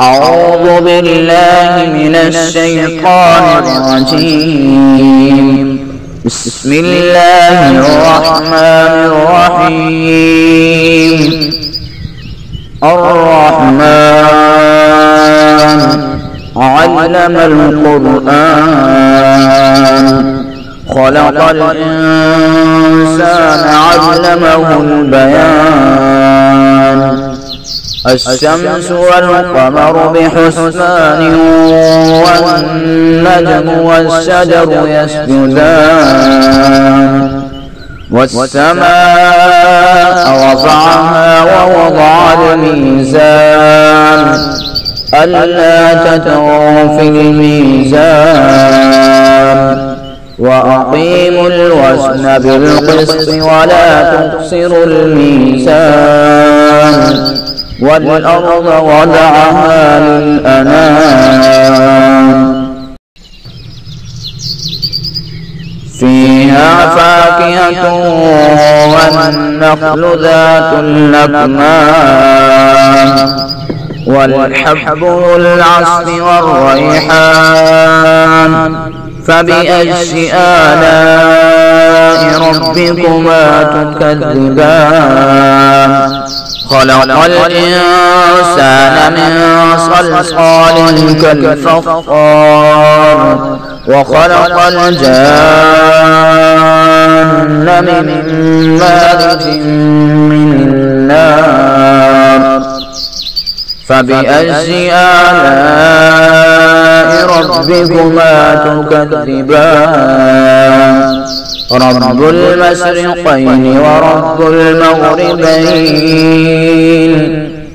أعوذ بالله من الشيطان الرجيم. بسم الله الرحمن الرحيم. الرحمن علم القرآن خلق الإنسان علمه البيان. الشمس والقمر بحسبان والنجم والشجر يسجدان. والسماء رفعها ووضع الميزان ألا تطغوا في الميزان وأقيموا الوزن بالقسط ولا تخسروا الميزان. والأرض وضعها للأنام فيها فاكهة والنخل ذات الأكمام والحب ذو العصف والريحان. فبأي آلاء ربكما تكذبان؟ خلق الإنسان من صلصال كالفخار وخلق الجان من مارج من نار. فبأي آلاء ربكما تكذبان؟ رب المشرقين ورب المغربين.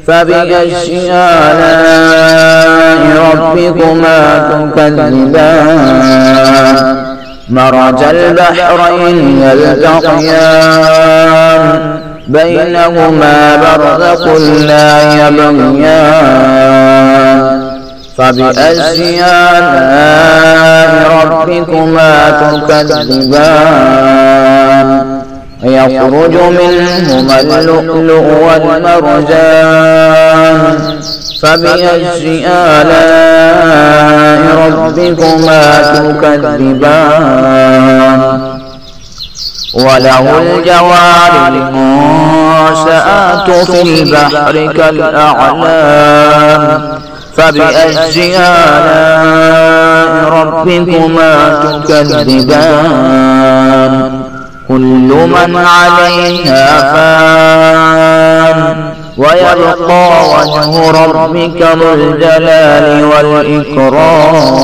فبأي آلاء ربكما تكذبان؟ مرج البحرين يلتقيان بينهما برزخ لا يبغيان. فبأي آلاء ربكما تكذبان؟ يخرج منهما اللؤلؤ والمرجان. فبأي آلاء ربكما تكذبان؟ وله الجوار المنشآت في البحر كالأعلام. فبأي آلاء ربكما تكذبان؟ كل من عليها فان ويبقى وجه ربك ذو الجلال والإكرام.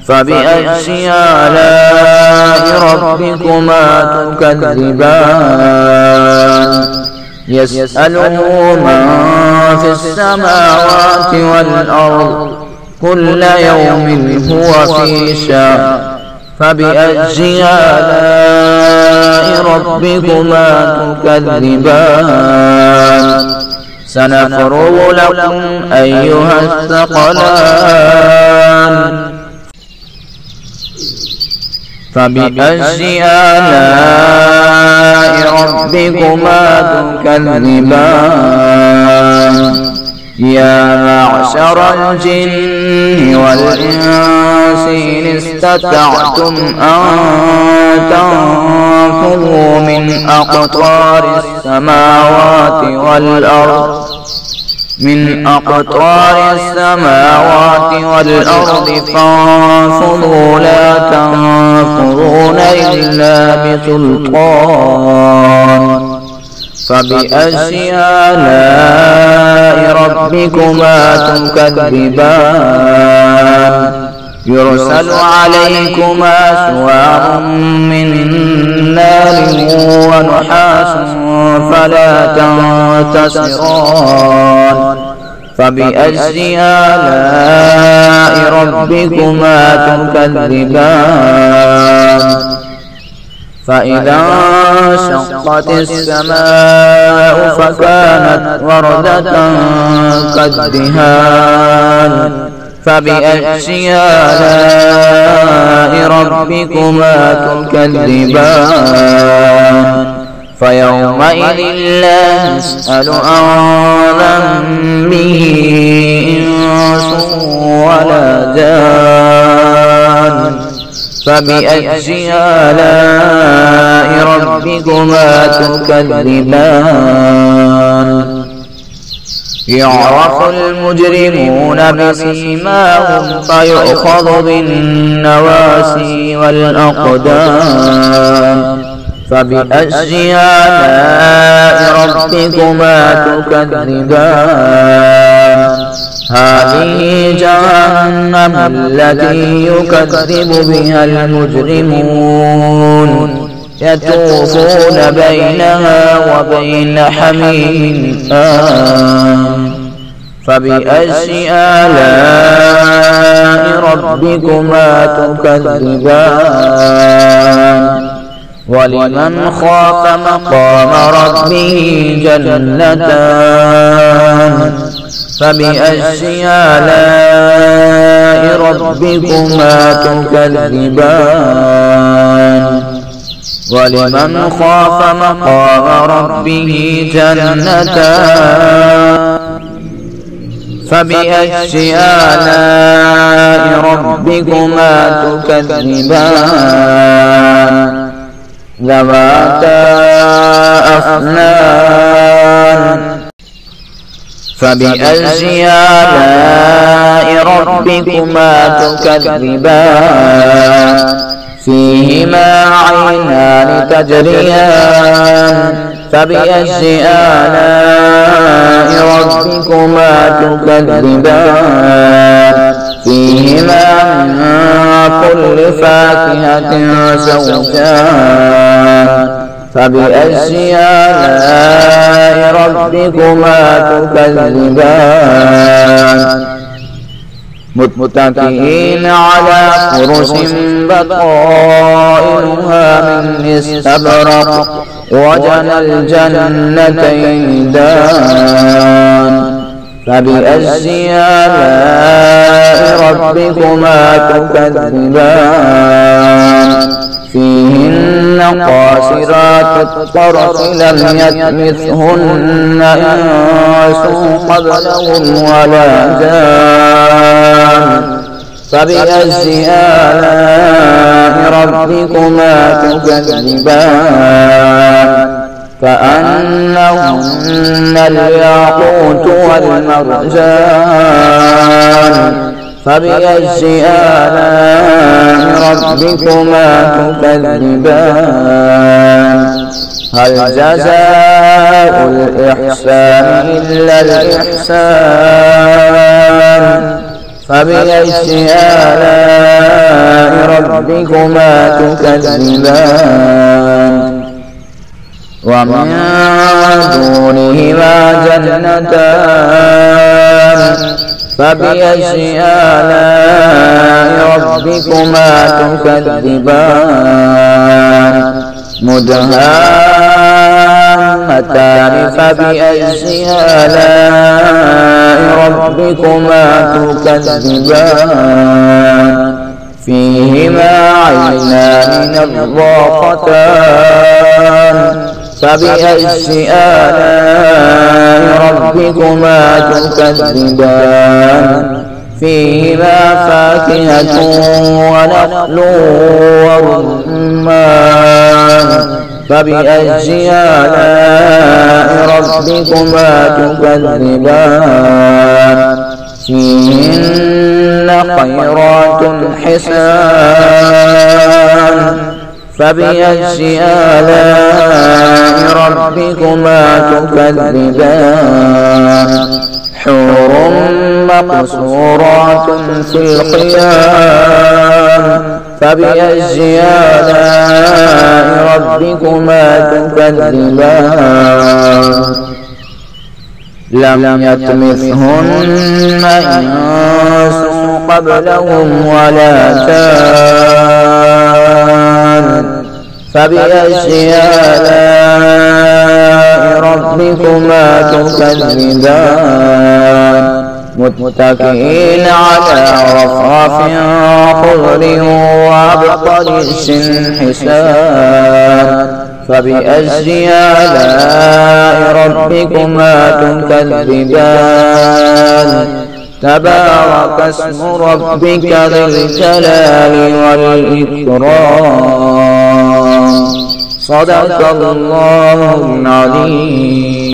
فبأي آلاء ربكما تكذبان؟ يسأله من في السماوات والأرض كل يوم هو في شأن. فبأي آلاء ربكما تكذبان؟ سنفرغ لكم أيها الثقلان. فبأي آلاء ربكما تكذبان؟ يا معشر الجن والإنس إن استطعتم أن تنفذوا من أقطار السماوات والأرض فانفذوا لا تنفذون إلا بسلطان. فبأي آلاء ربكما تكذبان؟ يرسل عليكما شواظ من نار ونحاس فلا تنتصران. فبأي آلاء ربكما تكذبان؟ فإذا انشقت السماء فكانت وردة كالدهان. فبأي آلاء ربكما تكذبان؟ فيومئذ لا يسأل عن ذنبه إنس ولا جان فبأي آلاء ربكما تكذبان يعرف المجرمون بسيماهم فيؤخذ بالنواسي والأقدام فبأي آلاء ربكما تكذبان هذه جهنم التي يكذب بها المجرمون يطوفون بينها وبين حميم آن فبأي آلاء ربكما تكذبان ولمن خاف مقام ربه جنتان فبأي آلاء ربكما تكذبان ولمن خاف مقام ربه جنتان فبأي آلاء ربكما تكذبان ذواتا أفنان فبأي آلاء ربكما تكذبان فيهما عينان تجريان فبأي آلاء ربكما تكذبان فيهما من كل فاكهة زوجان فبأي آلاء ربكما تكذبان متكئين على فرش بطائنها من استبرق وجنى الجنتين دان فبأي آلاء ربكما تكذبان فيهن قاصرات الطرف لم يطمثهن إنس قبلهم ولا جان فبأي آلاء ربكما تكذبان كأنهن الياقوت والمرجان فبأي آلاء ربكما تكذبان هل جزاء الإحسان إلا الإحسان فبأي آلاء ربكما تكذبان ومن دونهما جنتان فبأي آلاء ربكما تكذبان مدهامتان فبأي آلاء ربكما تكذبان فيهما عينان نضاختان فبأي آلاء ربكما تكذبان فيهما فاكهة ونخل ورمان فبأي آلاء ربكما تكذبان فيهن خيرات حسان فبأي آلاء ربكما تكذبان حور مقصورات في الخيام فبأي آلاء ربكما تكذبان لم يطمثهن إنس قبلهم ولا جان فبأي آلاء ربكما تكذبان متكئين على رفرف خضر وعبقري حسان فبأي آلاء ربكما تكذبان تبارك اسم ربك ذي الجلال والإكرام صدق الله العظيم.